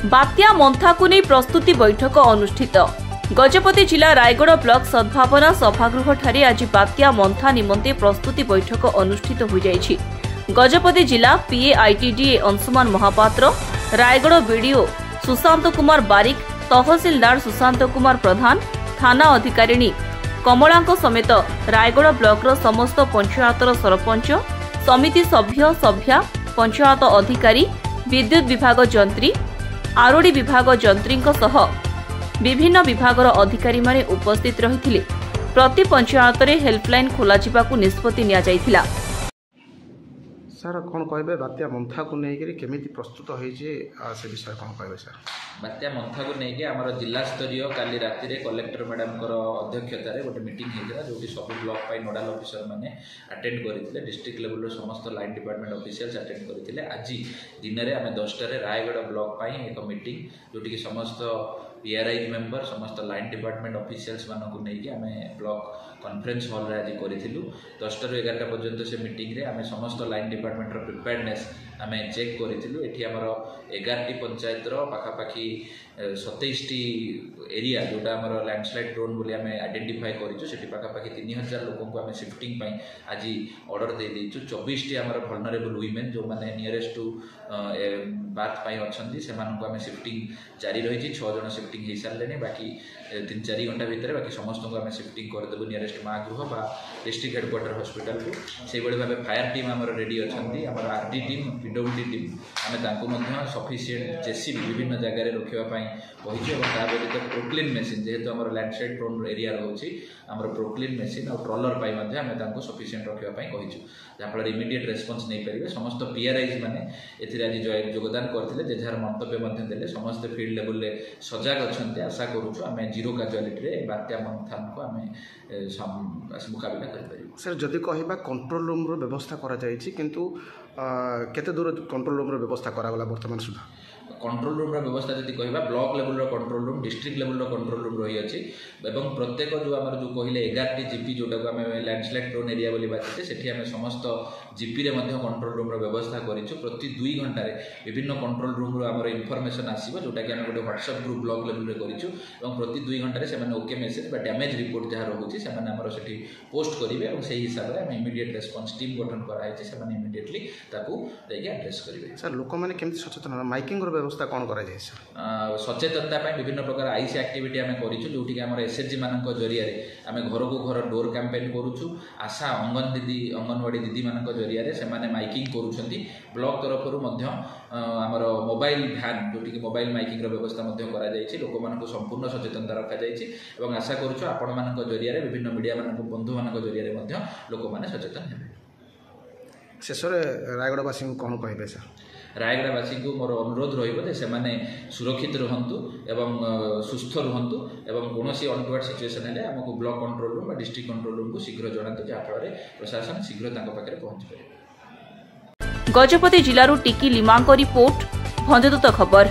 बात्या मंथा को नहीं प्रस्तुति बैठक अनुष्ठित। गजपति जिला रायगढ़ ब्लॉक सद्भावना सभागृह ठारे आज बात्या मंथा निमंते प्रस्तुति बैठक अनुष्ठित हो जायछि। गजपति जिला पीएआईटीडीए अंशुमान महापात्र, रायगढ़ बीडीओ सुशांत कुमार बारिक, तहसीलदार सुशांत कुमार प्रधान, थाना अधिकारिणी कमलांक समेत रायगढ़ ब्लॉकर समस्त पंचायतर सरपंच, समिति सभ्य सभ्या, पंचायत अधिकारी, विद्युत विभाग जंत्री, आरोडी विभाग जंत्री सह विभिन्न विभागर अधिकारी माने उपस्थित रहिथिले। प्रति पंचायत रे हेल्पलाइन खोला जिबाकू निष्पत्ति निया जायथिला। सर कौन कहे बात्या मंथा को लेकर केमिति प्रस्तुत होइछे से विषय कौन कहे सर? बात्या मंथा को लेकिन आमर जिला स्तरीय काली राति रे कलेक्टर मैडम अध्यक्षतार गोटे मीटिंग होता जो सब ब्लॉक नोडाल ऑफिसर मैंने अटेंड करते, डिस्ट्रिक्ट लेवल समस्त लाइन डिपार्टमेंट ऑफिशियल्स अटेंड करते। आज दिन में आम 10टार रायगढ़ ब्लॉक एक मीटिंग जोटि समस्त पीआरआई मेंबर समस्त लाइन डिपार्टमेंट ऑफिशियल्स मानक नहीं आम ब्लॉक कॉन्फ्रेंस हॉल रे आज करूँ। 10टा ରୁ 11टा पर्यंत से मीटिंग रे आम समस्त लाइन डिपार्टमेंट प्रिपेयरनेस आम चेक करूँ। ये आमर 11टी पंचायत पाखापाखि 27टी एरिया जोटा आम लैंडस्लाइड जोन बोली आम आइडेंटिफाई करूँ। से पाखापाखि 3000 लोक को आम शिफ्टिंग आज ऑर्डर दे देचु। 24टी आमर वल्नरेबल वुमेन जो मैंने नियरेस्ट टू बाथ अच्छा से आम शिफ्टिंग जारी रही। 6 जन शिफ्टिंग हो सारे, बाकी 3-4 घंटा भितर बाकी समस्त को आम शिफ्टिंग करदेबू नियरेस्ट माँ गृह बा डिस्ट्रिक्ट हेडक्वार्टर हॉस्पिटल को। से भाव फायर टीम आम रेडी अच्छा, आम आरडी टीम पीडब्ल्यूडी टीम आम सफिसीयंट जेसीबी विभिन्न जगह रखापी कही। व्यतीत प्रोक्लीन मेसीन जेहेतु आम लैंडस्लाइड प्रोन एरिया रोचे आम प्रोक्लीन मेसीन और ट्रॉलर आम सफिसीयंट रखापी कही, जहाँफल इमिडिएट रेस्पॉन्स नहीं पारे। समस्त पीआरआईज मैंने आज योगदान करते जेजार मंतव्य देले। समस्त फील्ड लेवल सजग अच्छा। आशा करूँ आम जीरो काजुआलिटी बात्या मंथन को आम मुकाबला कर। सर जदि कहबा कंट्रोल रूम रो व्यवस्था करा जायछि, किंतु केते दूर कंट्रोल रूम रो व्यवस्था करागला वर्तमान सुधा? कंट्रोल रूम व्यवस्था जब कह block level control room, district level control room रही अच्छी। प्रत्येक जो आम जो कहले 11टी जीपी जोटा को आम लैंडस्लाइड प्रोन एरिया बोली बाछे से आम समस्त जीपी रे कंट्रोल रूम व्यवस्था करूँ। प्रति 2 घंटे विभिन्न कंट्रोल रूम आम इनफर्मेशन आसो जोटा कि आम गोटे व्हाट्सएप ग्रुप ब्लॉक लेवल करूँ। प्रति 2 घंटे से ओके मेसेज डैमेज रिपोर्ट जहाँ रोचे से से पोस्ट करेंगे और से हिसाब से आम इमिडिएट रेस्पॉन्स टीम गठन कराई से इमिडिएटली एड्रेस करेंगे। सर लोक मैंने केमती सचेतन माइकिंग व्यवस्था कौन करा जाए? सचेतनता विभिन्न प्रकार आईसी एक्टिविटी आम करूँ जोटि आम एसएचजी मान जरिया आम घर को घर डोर कैंपेन करूँ। आशा अंगनवाड़ी दीदी मान जरिया से माइकिंग करुँच। ब्लॉक तरफ आमर मोबाइल भ्यान जोटि मोबाइल माइकिंग व्यवस्था लोक मान संपूर्ण सचेतनता रखा जाए। आशा करूँ आपण मान जरिया विभिन्न मीडिया मान बंधु मान जरिया लोक मैंने सचेतन हे। शेष रायगढ़वासी को कौन कहे सर? रायगढ़वासी को मोर अनुरोध रही सुरक्षित रुहतु एवं सुस्थ रुहतु एवं कौन अनटुवर्ड सिचुएसन है आमको block control room district control room को शीघ्र जनातु, जहाँफल प्रशासन शीघ्र पाखे पहुंच पाए। गजपति जिलूर टिकी लिमांक रिपोर्ट, भंजदूत खबर।